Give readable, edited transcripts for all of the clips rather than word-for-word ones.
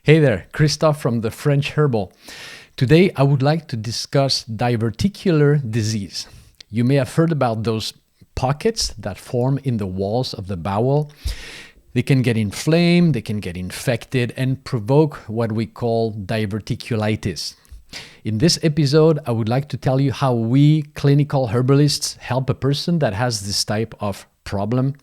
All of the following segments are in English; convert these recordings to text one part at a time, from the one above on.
Hey there, Christophe from the French Herbal. Today I would like to discuss diverticular disease. You may have heard about those pockets that form in the walls of the bowel. They can get inflamed, they can get infected, and provoke what we call diverticulitis. In this episode, I would like to tell you how we clinical herbalists help a person that has this type of problem.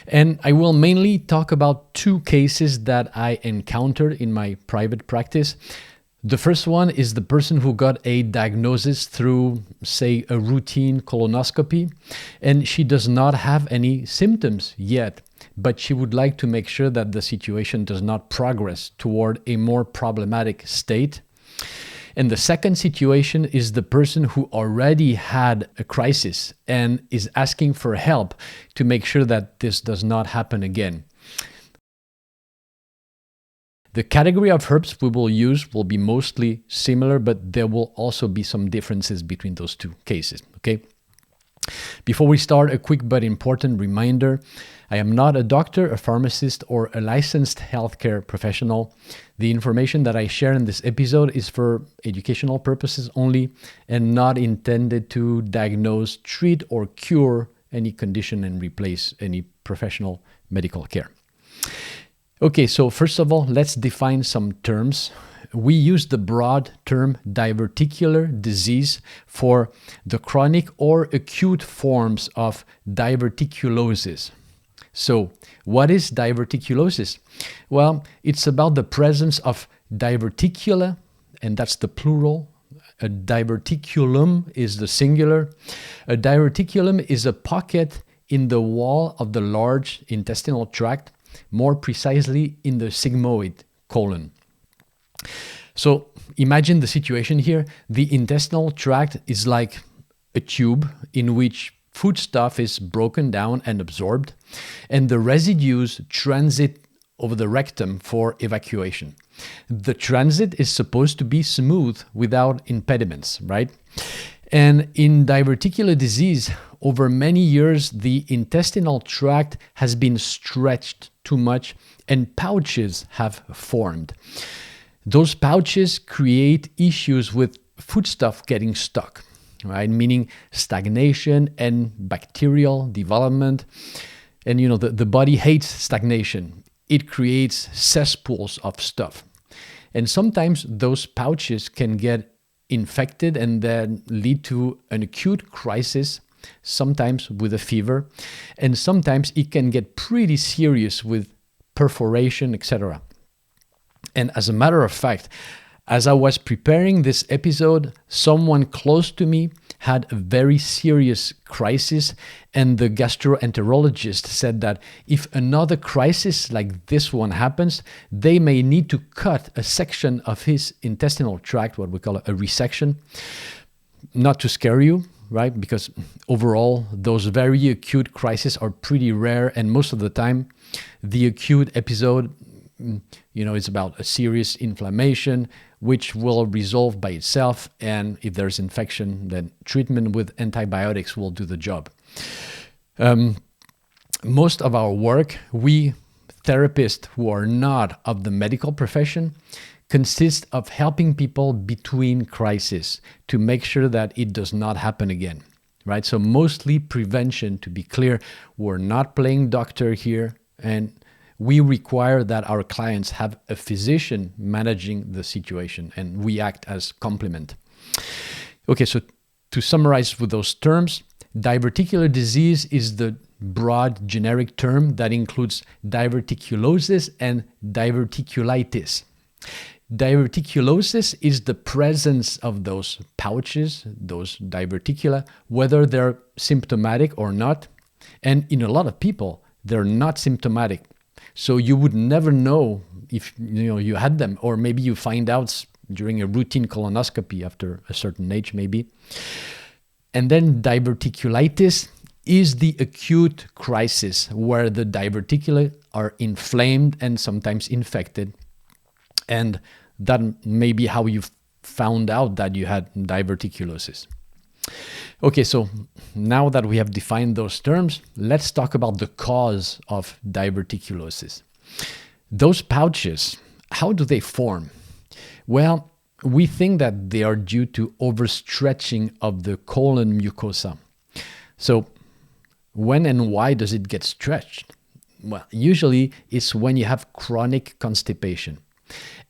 And I will mainly talk about two cases that I encountered in my private practice. The first one is the person who got a diagnosis through, say, a routine colonoscopy, and she does not have any symptoms yet, but she would like to make sure that the situation does not progress toward a more problematic state. And the second situation is the person who already had a crisis and is asking for help to make sure that this does not happen again. The category of herbs we will use will be mostly similar, but there will also be some differences between those two cases, okay? Before we start, a quick but important reminder. I am not a doctor, a pharmacist, or a licensed healthcare professional. The information that I share in this episode is for educational purposes only and not intended to diagnose, treat, or cure any condition and replace any professional medical care. Okay, so first of all, let's define some terms. We use the broad term diverticular disease for the chronic or acute forms of diverticulosis. So, what is diverticulosis? Well, it's about the presence of diverticula, and that's the plural. A diverticulum is the singular. A diverticulum is a pocket in the wall of the large intestinal tract, more precisely in the sigmoid colon. So imagine the situation here. The intestinal tract is like a tube in which foodstuff is broken down and absorbed, and the residues transit over the rectum for evacuation. The transit is supposed to be smooth without impediments, right? And in diverticular disease, over many years, the intestinal tract has been stretched too much and pouches have formed. Those pouches create issues with foodstuff getting stuck, right? Meaning stagnation and bacterial development. And the body hates stagnation. It creates cesspools of stuff. And sometimes those pouches can get infected and then lead to an acute crisis, sometimes with a fever, and sometimes it can get pretty serious with perforation, etc. And as a matter of fact, as I was preparing this episode, someone close to me had a very serious crisis, and the gastroenterologist said that if another crisis like this one happens, they may need to cut a section of his intestinal tract, what we call a resection. Not to scare you, right? Because overall, those very acute crises are pretty rare, and most of the time, the acute episode it's about a serious inflammation, which will resolve by itself. And if there's infection, then treatment with antibiotics will do the job. Most of our work, we therapists who are not of the medical profession, consists of helping people between crises to make sure that it does not happen again, right? So mostly prevention, to be clear. We're not playing doctor here, and we require that our clients have a physician managing the situation, and we act as complement. Okay, so to summarize with those terms, diverticular disease is the broad generic term that includes diverticulosis and diverticulitis. Diverticulosis is the presence of those pouches, those diverticula, whether they're symptomatic or not. And in a lot of people, they're not symptomatic. So you would never know if you had them, or maybe you find out during a routine colonoscopy after a certain age, maybe. And then diverticulitis is the acute crisis where the diverticula are inflamed and sometimes infected. And that may be how you found out that you had diverticulosis. Okay, so now that we have defined those terms, let's talk about the cause of diverticulosis. Those pouches how do they form? Well, we think that they are due to overstretching of the colon mucosa. So when and why does it get stretched? Well, usually it's when you have chronic constipation.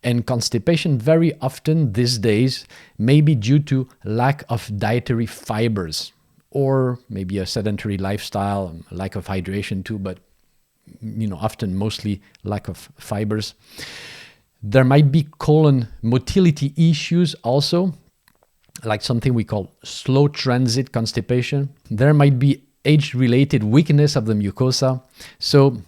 And constipation very often these days may be due to lack of dietary fibers, or maybe a sedentary lifestyle, lack of hydration too, but often mostly lack of fibers. There might be colon motility issues also, like something we call slow transit constipation. There might be age-related weakness of the mucosa. So,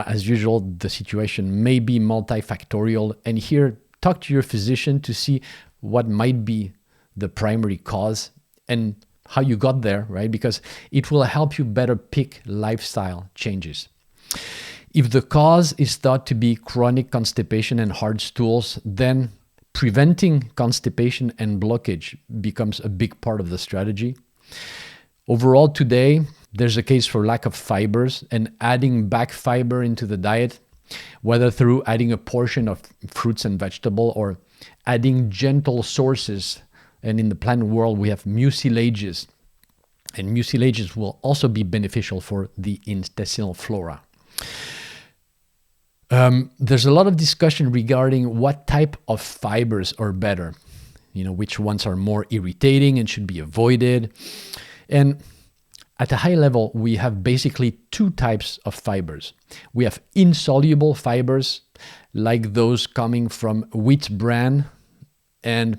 as usual, the situation may be multifactorial. And here, talk to your physician to see what might be the primary cause and how you got there, right? Because it will help you better pick lifestyle changes. If the cause is thought to be chronic constipation and hard stools, then preventing constipation and blockage becomes a big part of the strategy. Overall, today, there's a case for lack of fibers, and adding back fiber into the diet, whether through adding a portion of fruits and vegetable or adding gentle sources. And in the plant world, we have mucilages. And mucilages will also be beneficial for the intestinal flora. There's a lot of discussion regarding what type of fibers are better, which ones are more irritating and should be avoided. And at a high level, we have basically two types of fibers. We have insoluble fibers, like those coming from wheat bran. And,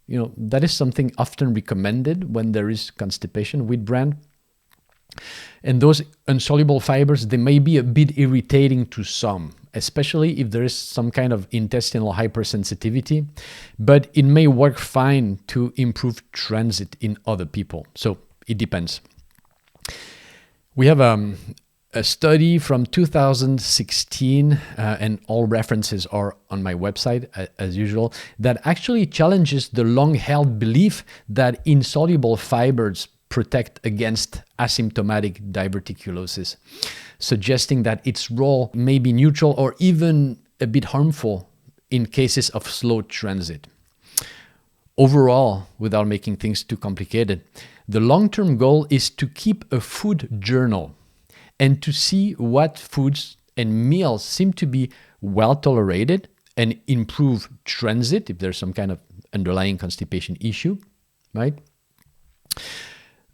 that is something often recommended when there is constipation, wheat bran. And those insoluble fibers, they may be a bit irritating to some, especially if there is some kind of intestinal hypersensitivity, but it may work fine to improve transit in other people. So it depends. We have a study from 2016, and all references are on my website, as usual, that actually challenges the long-held belief that insoluble fibers protect against asymptomatic diverticulosis, suggesting that its role may be neutral or even a bit harmful in cases of slow transit. Overall, without making things too complicated, the long-term goal is to keep a food journal and to see what foods and meals seem to be well tolerated and improve transit if there's some kind of underlying constipation issue, right?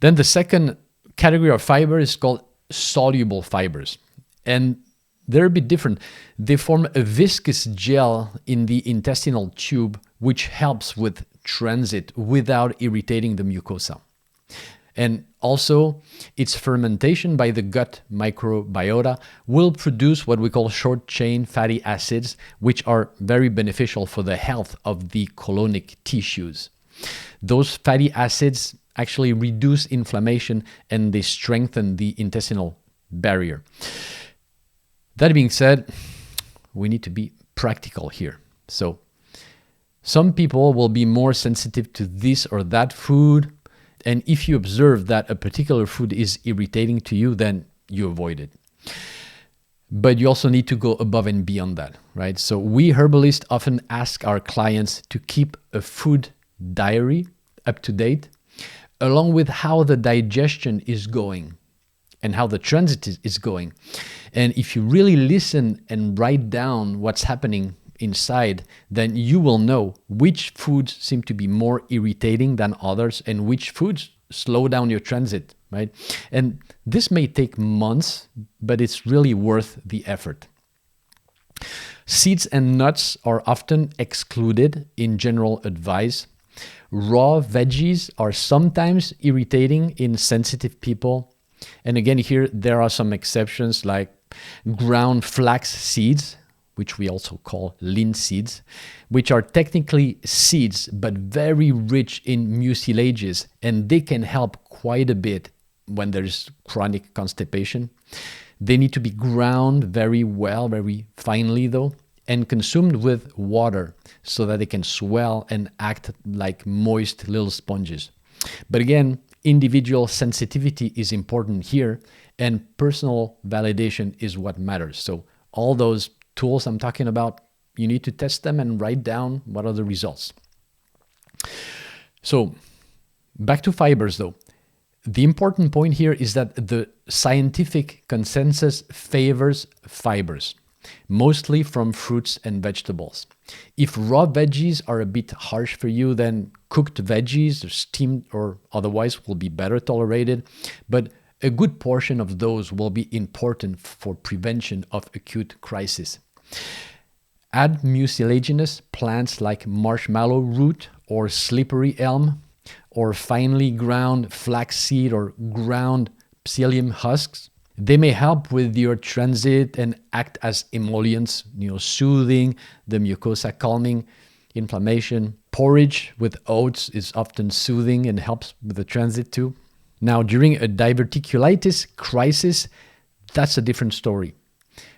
Then the second category of fiber is called soluble fibers. And they're a bit different. They form a viscous gel in the intestinal tube, which helps with transit without irritating the mucosa. And also, its fermentation by the gut microbiota will produce what we call short-chain fatty acids, which are very beneficial for the health of the colonic tissues. Those fatty acids actually reduce inflammation and they strengthen the intestinal barrier. That being said, we need to be practical here. So some people will be more sensitive to this or that food. And if you observe that a particular food is irritating to you, then you avoid it. But you also need to go above and beyond that, right? So we herbalists often ask our clients to keep a food diary up to date, along with how the digestion is going and how the transit is going. And if you really listen and write down what's happening inside, then you will know which foods seem to be more irritating than others and which foods slow down your transit, right? And this may take months, but it's really worth the effort. Seeds and nuts are often excluded in general advice. Raw veggies are sometimes irritating in sensitive people. And again, here there are some exceptions like ground flax seeds, which we also call linseeds, which are technically seeds, but very rich in mucilages, and they can help quite a bit when there's chronic constipation. They need to be ground very well, very finely though, and consumed with water so that they can swell and act like moist little sponges. But again, individual sensitivity is important here, and personal validation is what matters. So all those tools I'm talking about, you need to test them and write down what are the results. So back to fibers though. The important point here is that the scientific consensus favors fibers, mostly from fruits and vegetables. If raw veggies are a bit harsh for you, then cooked veggies, steamed or otherwise, will be better tolerated. But a good portion of those will be important for prevention of acute crisis. Add mucilaginous plants like marshmallow root or slippery elm, or finely ground flaxseed or ground psyllium husks. They may help with your transit and act as emollients, soothing the mucosa, calming inflammation. Porridge with oats is often soothing and helps with the transit too. Now, during a diverticulitis crisis, that's a different story.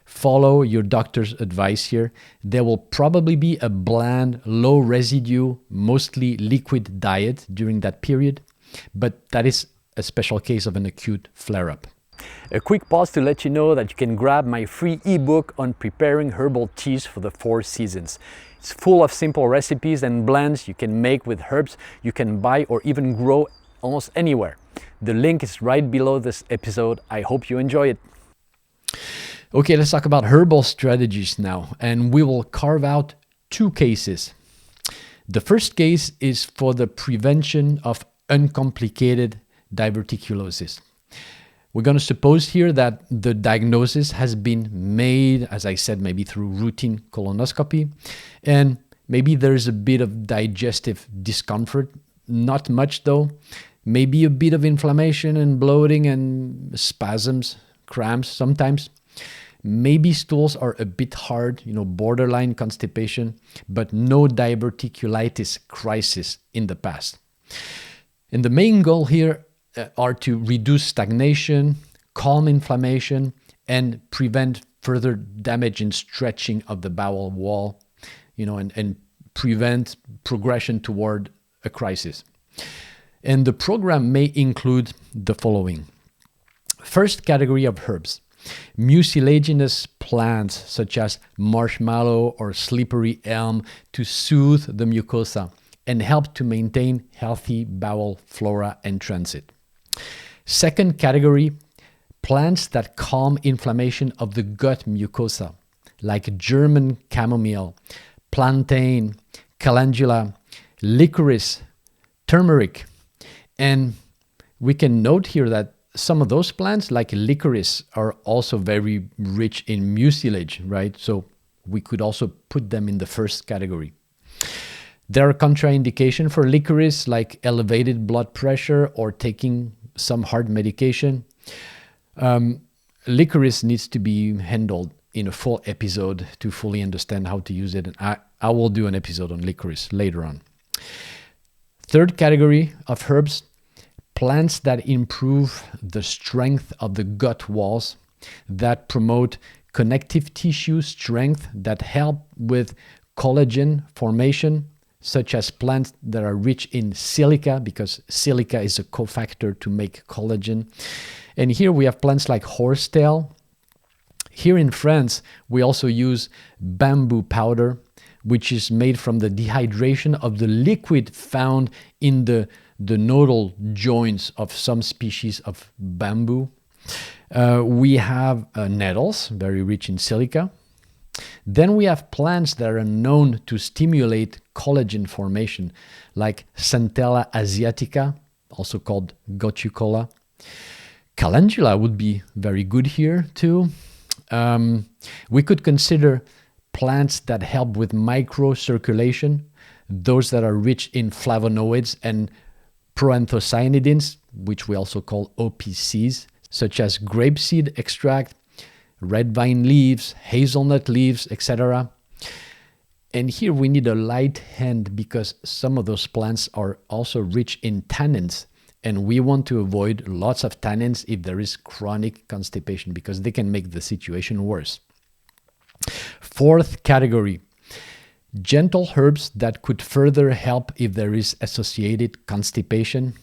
Follow your doctor's advice here. There will probably be a bland, low residue, mostly liquid diet during that period, but that is a special case of an acute flare-up. A quick pause to let you know that you can grab my free ebook on preparing herbal teas for the 4 seasons. It's full of simple recipes and blends you can make with herbs you can buy or even grow almost anywhere. The link is right below this episode. I hope you enjoy it. Okay, let's talk about herbal strategies now, and we will carve out 2 cases. The first case is for the prevention of uncomplicated diverticulosis. We're going to suppose here that the diagnosis has been made, as I said, maybe through routine colonoscopy, and maybe there's a bit of digestive discomfort, not much though, maybe a bit of inflammation and bloating and spasms, cramps sometimes. Maybe stools are a bit hard, borderline constipation, but no diverticulitis crisis in the past. And the main goal here are to reduce stagnation, calm inflammation, and prevent further damage and stretching of the bowel wall, and prevent progression toward a crisis. And the program may include the following. First category of herbs. Mucilaginous plants such as marshmallow or slippery elm to soothe the mucosa and help to maintain healthy bowel flora and transit. Second category, plants that calm inflammation of the gut mucosa, like German chamomile, plantain, calendula, licorice, turmeric. And we can note here that some of those plants, like licorice, are also very rich in mucilage, right? So we could also put them in the first category. There are contraindications for licorice, like elevated blood pressure or taking some heart medication. Licorice needs to be handled in a full episode to fully understand how to use it. And I will do an episode on licorice later on. Third category of herbs, plants that improve the strength of the gut walls, that promote connective tissue strength, that help with collagen formation, such as plants that are rich in silica, because silica is a cofactor to make collagen. And here we have plants like horsetail. Here in France, we also use bamboo powder, which is made from the dehydration of the liquid found in the nodal joints of some species of bamboo. We have nettles, very rich in silica. Then we have plants that are known to stimulate collagen formation, like Centella asiatica, also called gotucola. Calendula would be very good here too. We could consider plants that help with microcirculation, those that are rich in flavonoids and proanthocyanidins, which we also call OPCs, such as grapeseed extract, red vine leaves, hazelnut leaves, etc. And here we need a light hand because some of those plants are also rich in tannins, and we want to avoid lots of tannins if there is chronic constipation because they can make the situation worse. Fourth category, gentle herbs that could further help if there is associated constipation.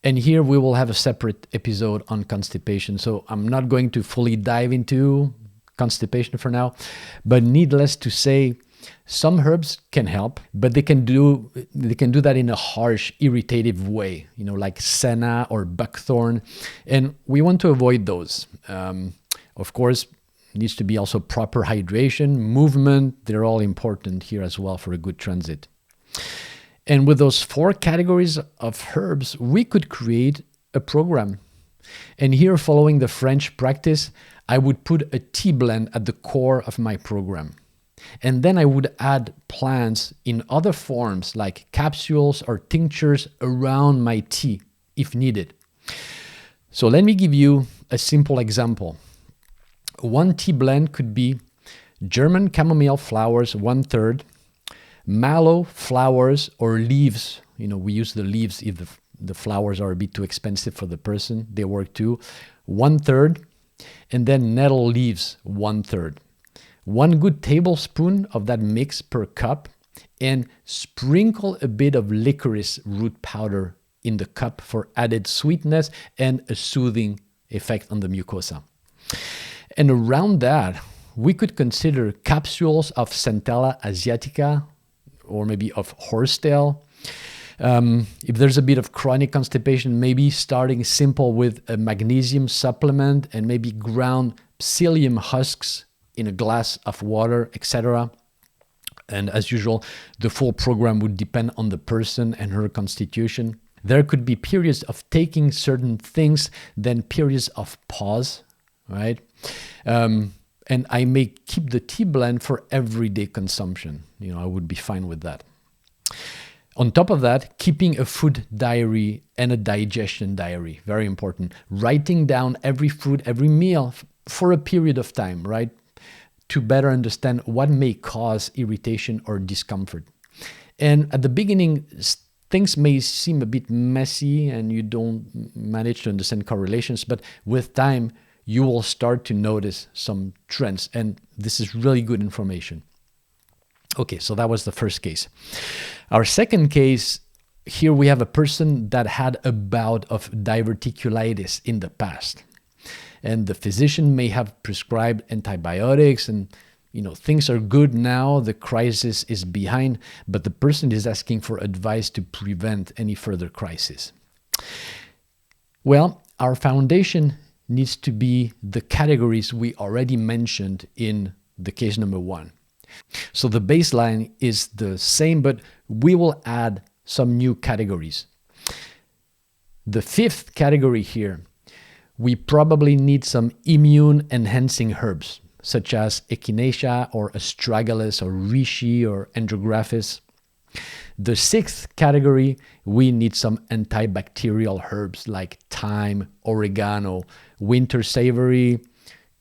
And here we will have a separate episode on constipation. So I'm not going to fully dive into constipation for now, but needless to say, Some herbs can help, but they can do that in a harsh, irritative way, like senna or buckthorn, and we want to avoid those. Of course, needs to be also proper hydration, movement. They're all important here as well for a good transit. And with those 4 categories of herbs, we could create a program. And here, following the French practice, I would put a tea blend at the core of my program. And then I would add plants in other forms like capsules or tinctures around my tea if needed. So let me give you a simple example. One tea blend could be German chamomile flowers, 1/3, mallow flowers or leaves. We use the leaves if the flowers are a bit too expensive for the person. They work too. 1/3, and then nettle leaves, 1/3. 1 good tablespoon of that mix per cup, and sprinkle a bit of licorice root powder in the cup for added sweetness and a soothing effect on the mucosa. And around that, we could consider capsules of Centella asiatica or maybe of horsetail. If there's a bit of chronic constipation, maybe starting simple with a magnesium supplement and maybe ground psyllium husks in a glass of water, etc. And as usual, the full program would depend on the person and her constitution. There could be periods of taking certain things, then periods of pause, right? And I may keep the tea blend for everyday consumption. I would be fine with that. On top of that, keeping a food diary and a digestion diary, very important. Writing down every food, every meal for a period of time, right? To better understand what may cause irritation or discomfort. And at the beginning, things may seem a bit messy and you don't manage to understand correlations, but with time, you will start to notice some trends, and this is really good information. Okay, so that was the first case. Our second case, here we have a person that had a bout of diverticulitis in the past. And the physician may have prescribed antibiotics and things are good now, the crisis is behind, but the person is asking for advice to prevent any further crisis. Well, our foundation needs to be the categories we already mentioned in the case number 1. So the baseline is the same, but we will add some new categories. The 5th category here, we probably need some immune-enhancing herbs, such as echinacea or astragalus or reishi or andrographis. The 6th category, we need some antibacterial herbs like thyme, oregano, winter savory,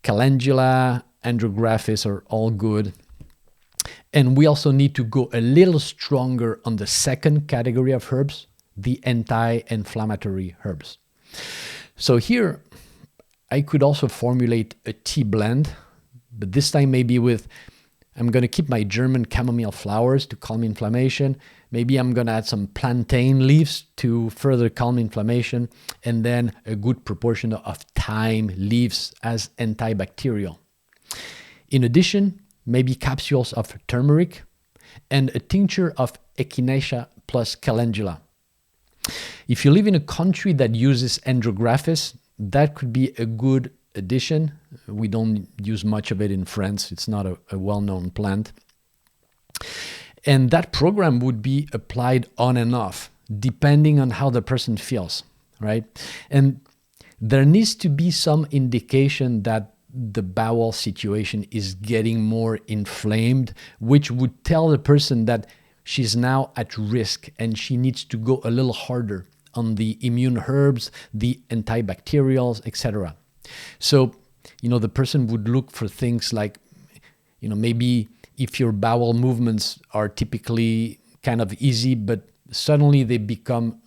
calendula, andrographis are all good. And we also need to go a little stronger on the 2nd category of herbs, the anti-inflammatory herbs. So here, I could also formulate a tea blend, but this time maybe I'm going to keep my German chamomile flowers to calm inflammation. Maybe I'm going to add some plantain leaves to further calm inflammation, and then a good proportion of thyme leaves as antibacterial. In addition, maybe capsules of turmeric and a tincture of echinacea plus calendula. If you live in a country that uses andrographis, that could be a good addition. We don't use much of it in France. It's not a well-known plant. And that program would be applied on and off, depending on how the person feels, right? And there needs to be some indication that the bowel situation is getting more inflamed, which would tell the person that she's now at risk and she needs to go a little harder on the immune herbs, the antibacterials, etc. So, the person would look for things like, maybe if your bowel movements are typically kind of easy, but suddenly they become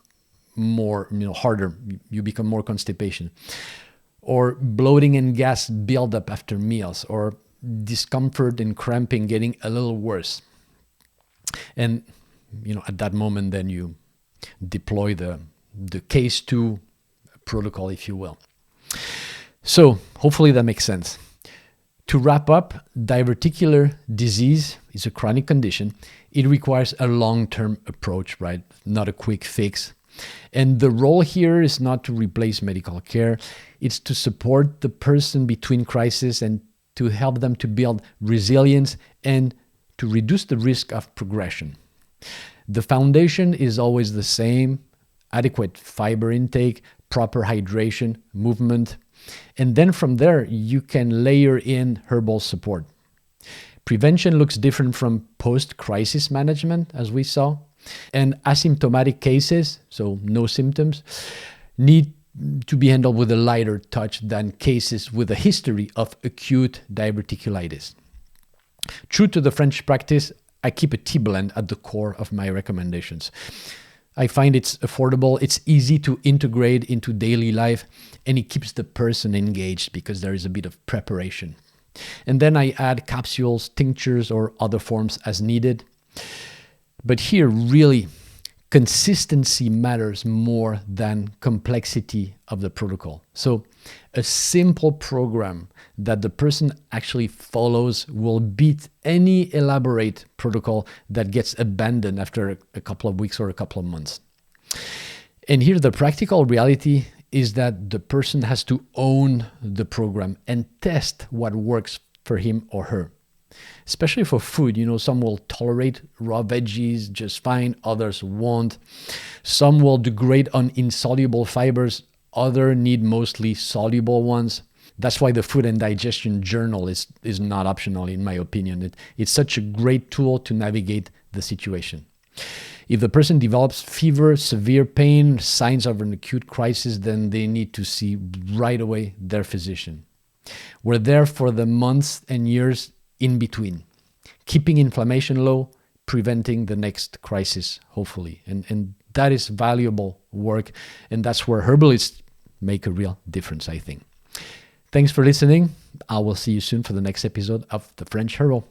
more, harder, you become more constipation. Or bloating and gas buildup after meals, or discomfort and cramping getting a little worse. And, at that moment, then you deploy the case 2 protocol, if you will. So hopefully that makes sense. To wrap up, diverticular disease It's a chronic condition. It requires a long-term approach, right? Not a quick fix. And the role here is not to replace medical care. It's to support the person between crises and to help them to build resilience and to reduce the risk of progression. The foundation is always the same: adequate fiber intake, proper hydration, movement. And then from there, you can layer in herbal support. Prevention looks different from post-crisis management, as we saw. And asymptomatic cases, so no symptoms, need to be handled with a lighter touch than cases with a history of acute diverticulitis. True to the French practice, I keep a tea blend at the core of my recommendations. I find it's affordable, it's easy to integrate into daily life, and it keeps the person engaged because there is a bit of preparation. And then I add capsules, tinctures, or other forms as needed. But here, really, consistency matters more than complexity of the protocol. So a simple program that the person actually follows will beat any elaborate protocol that gets abandoned after a couple of weeks or a couple of months. And here, the practical reality is that the person has to own the program and test what works for him or her. Especially for food, some will tolerate raw veggies just fine, others won't. Some will do great on insoluble fibers, others need mostly soluble ones. That's why the Food and Digestion Journal is not optional, in my opinion. It's such a great tool to navigate the situation. If the person develops fever, severe pain, signs of an acute crisis, then they need to see right away their physician. We're there for the months and years in between, keeping inflammation low, preventing the next crisis, hopefully. And that is valuable work, and that's where herbalists make a real difference, I think. Thanks for listening. I will see you soon for the next episode of The French Herbal.